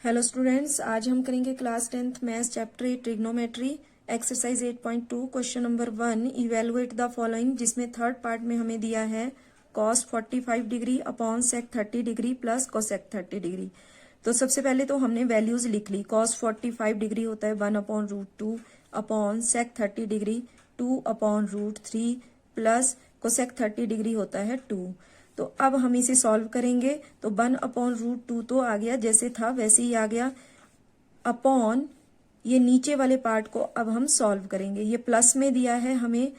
Hello students, आज हम करेंगे class 10th maths chapter 8 trigonometry exercise 8.2 question number 1 evaluate the following, जिसमें third part में हमें दिया है cos 45 degree upon sec 30 degree plus cosec 30 degree. तो सबसे पहले तो हमने वैल्यूज लिख ली। cos 45 डिग्री होता है 1/√2 upon sec 30 degree 2/√3 plus cosec 30 degree होता है 2। तो अब हम इसे सॉल्व करेंगे तो 1/√2 तो आ गया, जैसे था वैसे ही आ गया, अपॉन ये नीचे वाले पार्ट को अब हम सॉल्व करेंगे। ये प्लस में दिया है हमें,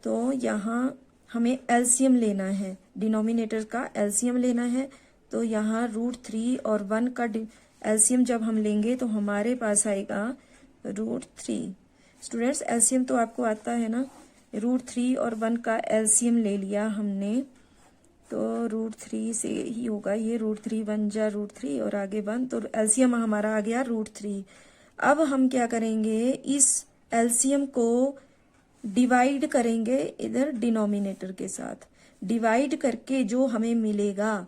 तो यहाँ हमें एलसीएम लेना है, डिनोमिनेटर का एलसीएम लेना है। तो यहाँ √3 और 1 का एलसीएम जब हम लेंगे तो हमारे पास आएगा √3। स्टूडेंट्स, एलसीएम तो आपको आता है ना, √3 और 1 का एलसीएम ले लिया हमने, तो √3 से ही होगा ये, √3 1 जा √3 और आगे 1, तो एलसीएम हमारा आ गया √3। अब हम क्या करेंगे, इस एलसीएम को डिवाइड करेंगे इधर डिनोमिनेटर के साथ। डिवाइड करके जो हमें मिलेगा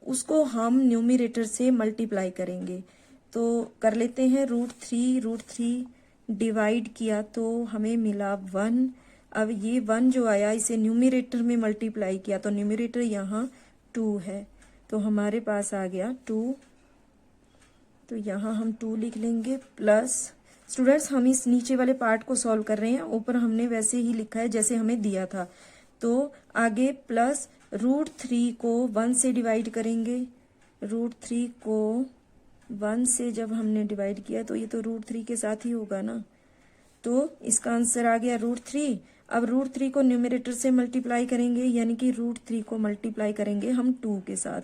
उसको हम न्यूमरेटर से मल्टीप्लाई करेंगे। तो कर लेते हैं, √3 डिवाइड किया तो हमें मिला 1। अब ये 1 जो आया इसे न्यूमरेटर में मल्टीप्लाई किया तो न्यूमरेटर यहाँ 2 है, तो हमारे पास आ गया 2। तो यहाँ हम 2 लिख लेंगे प्लस, स्टूडेंट्स हम इस नीचे वाले पार्ट को सॉल्व कर रहे हैं, ऊपर हमने वैसे ही लिखा है जैसे हमें दिया था। तो आगे प्लस √3 को 1 से डिवाइड करेंगे। √3 को 1 से जब हमने डिवाइड किया तो ये तो √3 के साथ ही होगा ना, तो इसका आंसर आ गया √3। अब √3 को न्यूमरेटर से मल्टीप्लाई करेंगे, यानी कि √3 को मल्टीप्लाई करेंगे हम 2 के साथ।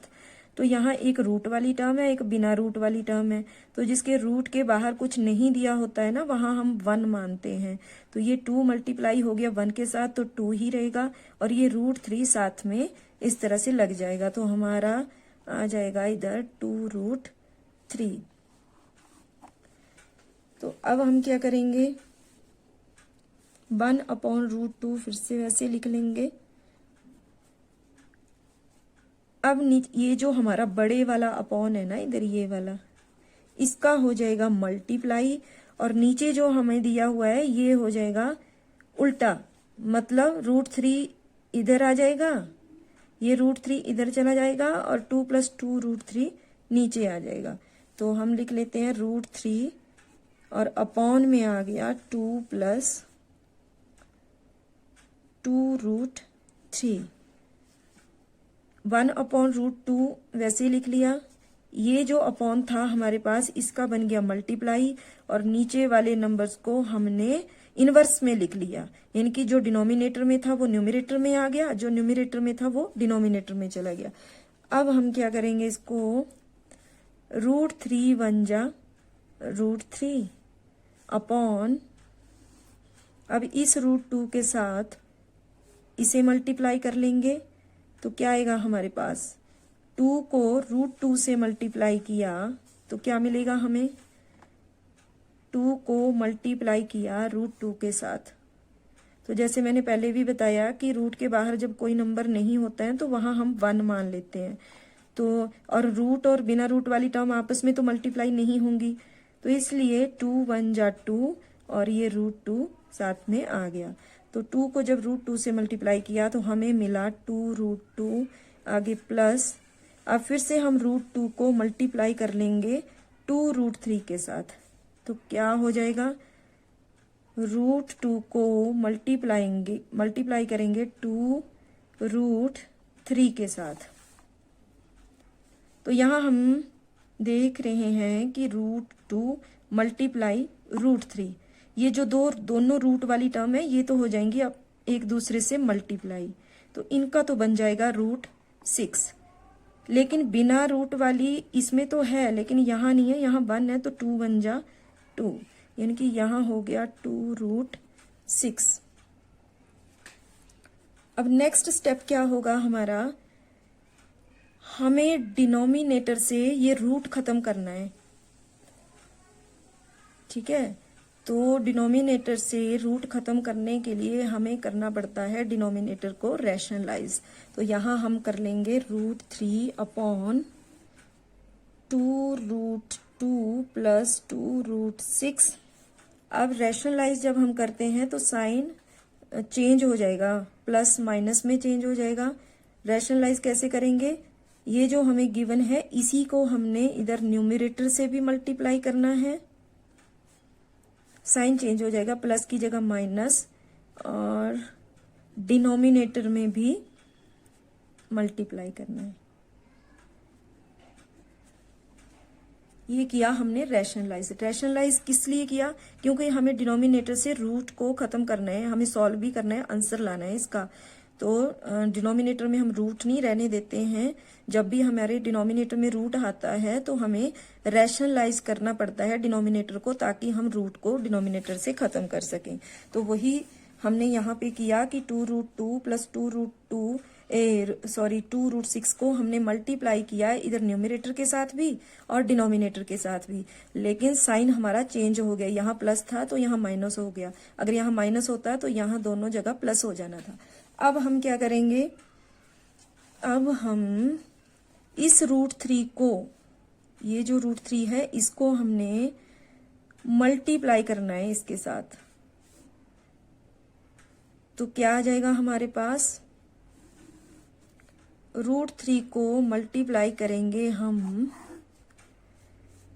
तो यहाँ एक रूट वाली टर्म है, एक बिना रूट वाली टर्म है, तो जिसके रूट के बाहर कुछ नहीं दिया होता है ना, वहां हम 1 मानते हैं। तो ये 2 मल्टीप्लाई हो गया 1 के साथ, तो 2 ही रहेगा, और ये √3 साथ में इस तरह से लग जाएगा, तो हमारा आ जाएगा इधर 2√3। तो अब हम क्या करेंगे, 1/√2 फिर से वैसे लिख लेंगे। अब ये जो हमारा बड़े वाला अपॉन है ना इधर, ये वाला, इसका हो जाएगा मल्टीप्लाई, और नीचे जो हमें दिया हुआ है ये हो जाएगा उल्टा, मतलब √3 इधर आ जाएगा, ये √3 इधर चला जाएगा, और 2 + 2 √3 नीचे आ जाएगा। तो हम लिख लेते हैं √3 और अपॉन में आ गया 2 + 2√3। 1/√2 वैसे ही लिख लिया। ये जो अपॉन था हमारे पास, इसका बन गया मल्टीप्लाई, और नीचे वाले नंबर्स को हमने इनवर्स में लिख लिया, यानी कि जो डिनोमिनेटर में था वो न्यूमरेटर में आ गया, जो न्यूमरेटर में था वो डिनोमिनेटर में चला गया। अब हम क्या करेंगे, इसको √3 1 जा √3 अपॉन, अब इस √2 के साथ इसे मल्टीप्लाई कर लेंगे, तो क्या आएगा हमारे पास, 2 को √2 से मल्टीप्लाई किया तो क्या मिलेगा हमें, 2 को मल्टीप्लाई किया √2 के साथ। तो जैसे मैंने पहले भी बताया कि रूट के बाहर जब कोई नंबर नहीं होता है तो वहां हम 1 मान लेते हैं। तो और रूट और बिना रूट वाली टर्म आपस में तो मल्टीप्लाई नहीं होंगी, तो इसलिए 2 1 जा 2 और ये √2 साथ में आ गया। तो 2 को जब √2 से मल्टीप्लाई किया तो हमें मिला 2√2, आगे प्लस, अब फिर से हम √2 को मल्टीप्लाई कर लेंगे 2√3 के साथ, तो क्या हो जाएगा, √2 को मल्टीप्लाई करेंगे 2√3 के साथ। तो यहाँ हम देख रहे हैं कि √2 मल्टीप्लाई √3, ये जो दोनों रूट वाली टर्म है ये तो हो जाएंगी अब एक दूसरे से मल्टीप्लाई, तो इनका तो बन जाएगा √6। लेकिन बिना रूट वाली इसमें तो है लेकिन यहाँ नहीं है, यहाँ 1 है, तो 2 1 जा 2, यानी कि यहाँ हो गया 2√6। अब नेक्स्ट स्टेप क्या होगा हमारा, हमें डिनोमिनेटर से ये रूट खत्म करना है, ठीक है। तो डिनोमिनेटर से रूट खत्म करने के लिए हमें करना पड़ता है डिनोमिनेटर को रैशनलाइज। तो यहाँ हम कर लेंगे √3 अपॉन 2√2 प्लस 2√6। अब रैशनलाइज जब हम करते हैं तो साइन चेंज हो जाएगा, प्लस माइनस में चेंज हो जाएगा। रैशनलाइज कैसे करेंगे, ये जो हमें गिवन है इसी को हमने इधर न्यूमरेटर से भी मल्टीप्लाई करना है, साइन चेंज हो जाएगा, प्लस की जगह माइनस, और डिनोमिनेटर में भी मल्टीप्लाई करना है। ये किया हमने रैशनलाइज। रैशनलाइज किस लिए किया, क्योंकि हमें डिनोमिनेटर से रूट को खत्म करना है, हमें सॉल्व भी करना है, आंसर लाना है इसका। तो डिनोमिनेटर में हम रूट नहीं रहने देते हैं। जब भी हमारे डिनोमिनेटर में रूट आता है तो हमें रैशनलाइज करना पड़ता है डिनोमिनेटर को, ताकि हम रूट को डिनोमिनेटर से खत्म कर सकें। तो वही हमने यहाँ पे किया कि 2√2 प्लस 2√6 को हमने मल्टीप्लाई किया इधर न्यूमरेटर के साथ भी और डिनोमिनेटर के साथ भी। लेकिन साइन हमारा चेंज हो गया, यहाँ प्लस था तो यहाँ माइनस हो गया। अगर यहाँ माइनस होता तो यहाँ दोनों जगह प्लस हो जाना था। अब हम क्या करेंगे, अब हम इस √3 को, ये जो √3 है इसको हमने मल्टीप्लाई करना है इसके साथ। तो क्या आ जाएगा हमारे पास, √3 को मल्टीप्लाई करेंगे हम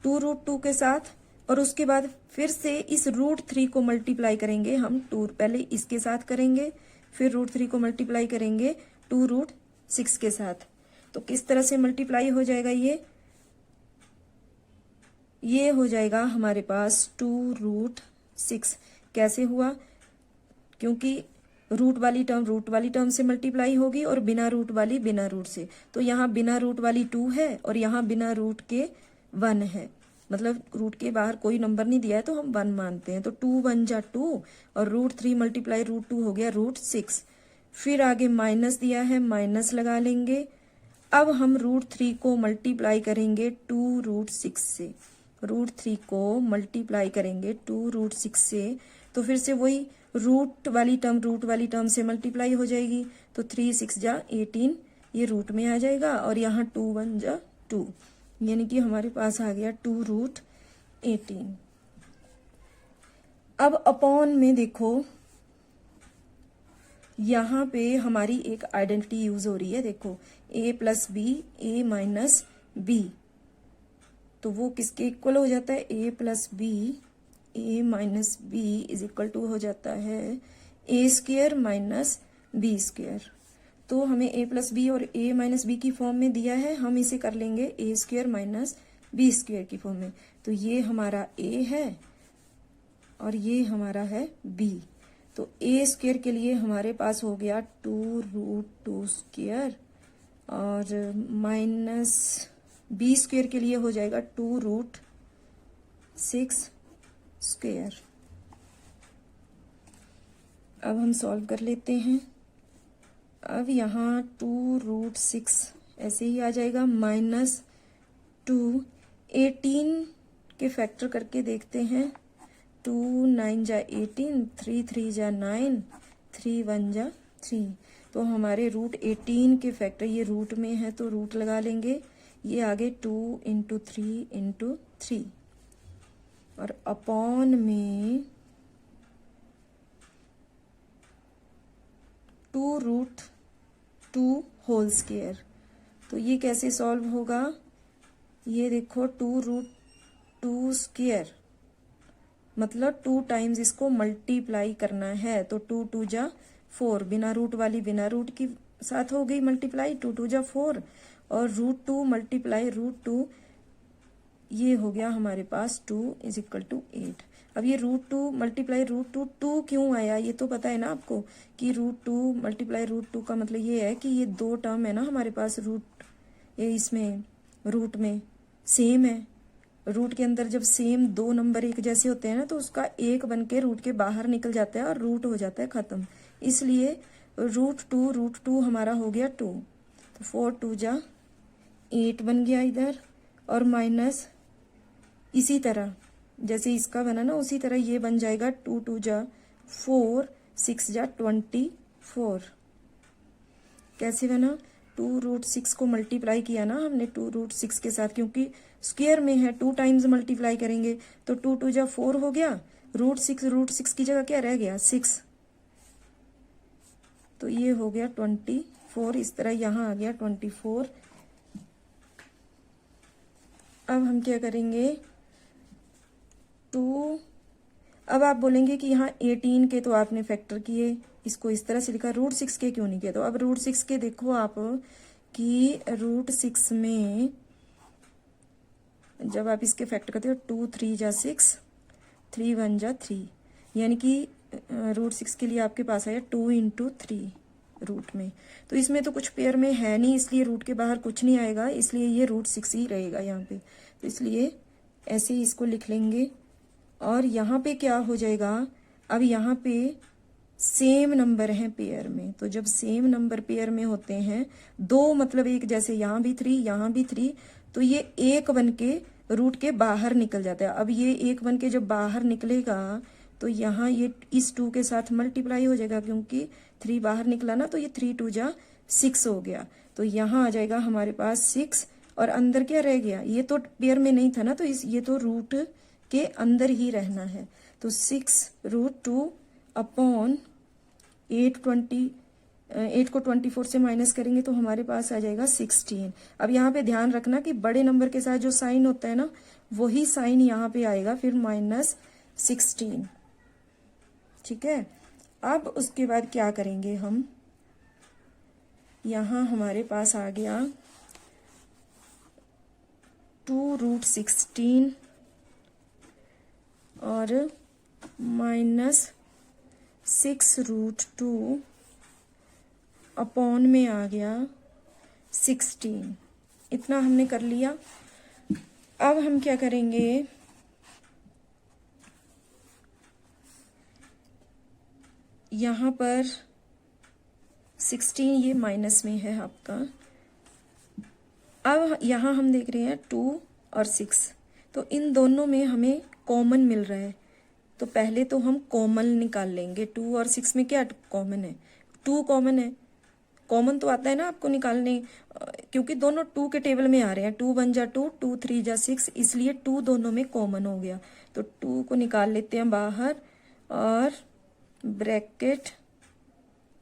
2√2 के साथ, और उसके बाद फिर से इस √3 को मल्टीप्लाई करेंगे हम पहले इसके साथ करेंगे, फिर √3 को मल्टीप्लाई करेंगे 2√6 के साथ। तो किस तरह से मल्टीप्लाई हो जाएगा, ये हो जाएगा हमारे पास 2√6। कैसे हुआ, क्योंकि रूट वाली टर्म से मल्टीप्लाई होगी और बिना रूट वाली बिना रूट से। तो यहाँ बिना रूट वाली 2 है और यहाँ बिना रूट के 1 है, मतलब रूट के बाहर कोई नंबर नहीं दिया है तो हम 1 मानते हैं। तो 2 1 जा 2 और √3 मल्टीप्लाई √2 हो गया √6। फिर आगे माइनस दिया है, माइनस लगा लेंगे। अब हम √3 को मल्टीप्लाई करेंगे 2√6 से, √3 को मल्टीप्लाई करेंगे 2√6 से, तो फिर से वही रूट वाली टर्म से मल्टीप्लाई हो जाएगी। तो 3 6 जा 18, ये रूट में आ जाएगा, और यहाँ 2 1 जा 2, यानी कि हमारे पास आ गया 2√18। अब अपॉन में देखो, यहाँ पे हमारी एक आइडेंटिटी यूज हो रही है, देखो a + b a - b, तो वो किसके इक्वल हो जाता है, a + b a - b = हो जाता है a² - b²। तो हमें a + b और a - b की फॉर्म में दिया है, हम इसे कर लेंगे a² - b² की फॉर्म में। तो ये हमारा a है और ये हमारा है b। तो a² के लिए हमारे पास हो गया 2√2² और -b² के लिए हो जाएगा 2√6²। अब हम सॉल्व कर लेते हैं। अब यहाँ 2√6 ऐसे ही आ जाएगा, -2 18 के फैक्टर करके देखते हैं। 2 9 जा 18, 3 3 जा 9, 3 1 जा 3। तो हमारे √18 के फैक्टर, ये रूट में है तो रूट लगा लेंगे, ये आगे 2 × 3 × 3 और अपॉन में 2√2² तो ये कैसे सॉल्व होगा, ये देखो 2√2² मतलब 2 टाइम्स इसको मल्टीप्लाई करना है। तो 2 2 जा 4, बिना रूट वाली बिना रूट की साथ हो गई मल्टीप्लाई, 2 2 जा 4 और √2 मल्टीप्लाई √2, ये हो गया हमारे पास 2 = 8। अब ये √2 मल्टीप्लाई √2 2 क्यों आया, ये तो पता है ना आपको कि √2 मल्टीप्लाई √2 का मतलब ये है कि ये 2 टर्म है ना हमारे पास, ये इसमें रूट में सेम है। रूट के अंदर जब सेम 2 नंबर एक जैसे होते हैं ना, तो उसका एक बन के रूट के बाहर निकल जाता है और रूट हो जाता है खत्म। इसलिए √2 हमारा हो गया 2, तो 4 2 जा 8 बन गया इधर, और माइनस इसी तरह जैसे इसका बना ना उसी तरह ये बन जाएगा 2 2 जा 4, 6 जा 24। कैसे बना, 2√6 को मल्टीप्लाई किया ना हमने 2√6 के साथ, क्योंकि स्क्वायर में है, 2 टाइम्स मल्टीप्लाई करेंगे तो 2 2 जा 4 हो गया, √6 की जगह क्या रह गया 6, तो ये हो गया 24। इस तरह यहाँ आ गया 24। अब हम क्या करेंगे, अब आप बोलेंगे कि यहाँ 18 के तो आपने फैक्टर किए, इसको इस तरह से लिखा, √6 के क्यों नहीं किया? तो अब √6 के देखो आप कि √6 में जब आप इसके फैक्टर करते हो 2 3 जा 6, 3 1 जा 3, यानी कि √6 के लिए आपके पास आया 2 × 3 रूट में। तो इसमें तो कुछ पेयर में है नहीं, इसलिए रूट के बाहर कुछ नहीं आएगा, इसलिए ये √6 ही रहेगा यहाँ पे। तो इसलिए ऐसे ही इसको लिख लेंगे। और यहाँ पे क्या हो जाएगा, अब यहाँ पे सेम नंबर हैं पेयर में, तो जब सेम नंबर पेयर में होते हैं दो, मतलब एक जैसे यहाँ भी 3 यहाँ भी 3, तो ये 1 बन के रूट के बाहर निकल जाता है। अब ये 1 बन के जब बाहर निकलेगा तो यहाँ ये इस 2 के साथ मल्टीप्लाई हो जाएगा, क्योंकि 3 बाहर निकला ना, तो ये 3 2 जा 6 हो गया। तो यहाँ आ जाएगा हमारे पास 6, और अंदर क्या रह गया, ये तो पेयर में नहीं था ना, तो ये तो रूट के अंदर ही रहना है। तो 6√2 अपॉन 8 को 24 से माइनस करेंगे तो हमारे पास आ जाएगा 16। अब यहाँ पे ध्यान रखना कि बड़े नंबर के साथ जो साइन होता है ना, वही साइन यहाँ पे आएगा, फिर -16। ठीक है। अब उसके बाद क्या करेंगे हम, यहाँ हमारे पास आ गया 2√16 और -6√2 अपॉन में आ गया 16। इतना हमने कर लिया। अब हम क्या करेंगे, यहाँ पर 16 ये माइनस में है आपका। अब यहाँ हम देख रहे हैं 2 और 6, तो इन दोनों में हमें कॉमन मिल रहा है, तो पहले तो हम कॉमन निकाल लेंगे। 2 और 6 में क्या कॉमन है, 2 कॉमन है। कॉमन तो आता है ना आपको निकालने, क्योंकि दोनों 2 के टेबल में आ रहे हैं, 2 1 जा 2, 2 3 जा 6, इसलिए 2 दोनों में कॉमन हो गया। तो 2 को निकाल लेते हैं बाहर, और ब्रैकेट,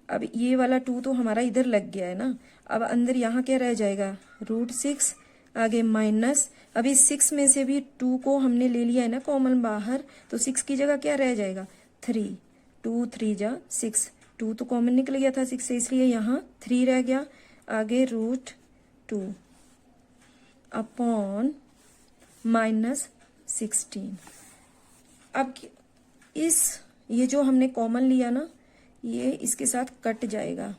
अब ये वाला 2 तो हमारा इधर लग गया है ना, अब अंदर यहाँ क्या रह जाएगा, √6, आगे माइनस। अभी 6 में से भी 2 को हमने ले लिया है ना कॉमन बाहर, तो 6 की जगह क्या रह जाएगा 3, 2 3 जा 6, 2 तो कॉमन निकल गया था 6 से, इसलिए यहाँ 3 रह गया। आगे √2 अपॉन -16। अब ये जो हमने कॉमन लिया ना, ये इसके साथ कट जाएगा,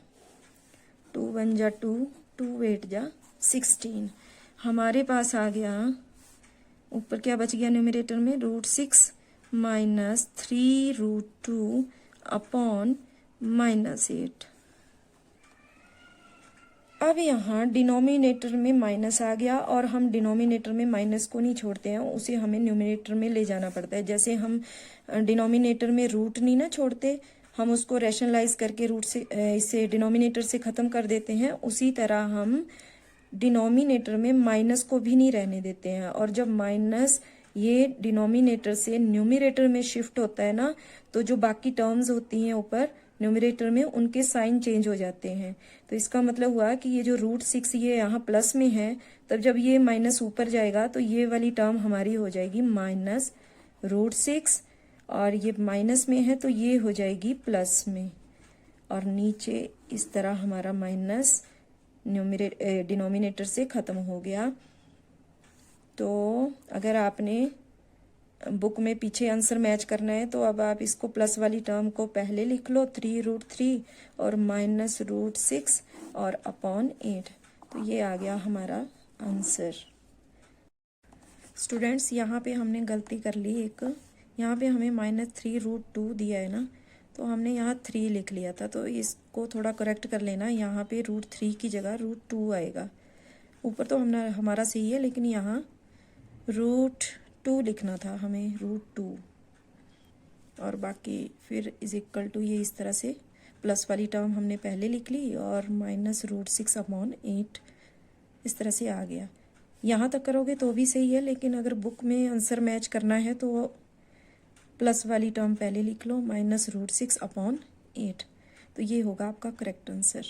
2 1 जा 2, 2 8 जा 16। हमारे पास आ गया ऊपर क्या बच गया न्यूमरेटर में, √6 -3√2 अपॉन -8। अब यहाँ डिनोमिनेटर में माइनस आ गया, और हम डिनोमिनेटर में माइनस को नहीं छोड़ते हैं, उसे हमें न्यूमरेटर में ले जाना पड़ता है। जैसे हम डिनोमिनेटर में रूट नहीं ना छोड़ते, हम उसको रैशनलाइज करके रूट से इसे डिनोमिनेटर से ख़त्म कर देते हैं, उसी तरह हम डिनोमिनेटर में माइनस को भी नहीं रहने देते हैं। और जब माइनस ये डिनोमिनेटर से न्यूमरेटर में शिफ्ट होता है ना, तो जो बाकी टर्म्स होती हैं ऊपर न्यूमरेटर में, उनके साइन चेंज हो जाते हैं। तो इसका मतलब हुआ कि ये जो √6 ये यहाँ प्लस में है, तब जब ये माइनस ऊपर जाएगा तो ये वाली टर्म हमारी हो जाएगी -√6, और ये माइनस में है तो ये हो जाएगी प्लस में, और नीचे इस तरह हमारा माइनस डिनोमिनेटर से ख़त्म हो गया। तो अगर आपने बुक में पीछे आंसर मैच करना है तो अब आप इसको प्लस वाली टर्म को पहले लिख लो, 3√3 और -√6 और अपॉन 8। तो ये आ गया हमारा आंसर। स्टूडेंट्स, यहाँ पे हमने गलती कर ली एक, यहाँ पे हमें -3√2 दिया है ना, तो हमने यहाँ 3 लिख लिया था, तो इसको थोड़ा करेक्ट कर लेना। यहाँ पे √3 की जगह √2 आएगा। ऊपर तो हमारा सही है, लेकिन यहाँ √2 लिखना था हमें, √2, और बाकी फिर = ये इस तरह से प्लस वाली टर्म हमने पहले लिख ली और -√6/8 इस तरह से आ गया। यहाँ तक करोगे तो भी सही है, लेकिन अगर बुक में आंसर मैच करना है तो प्लस वाली टर्म पहले लिख लो, -√6/8। तो ये होगा आपका करेक्ट आंसर।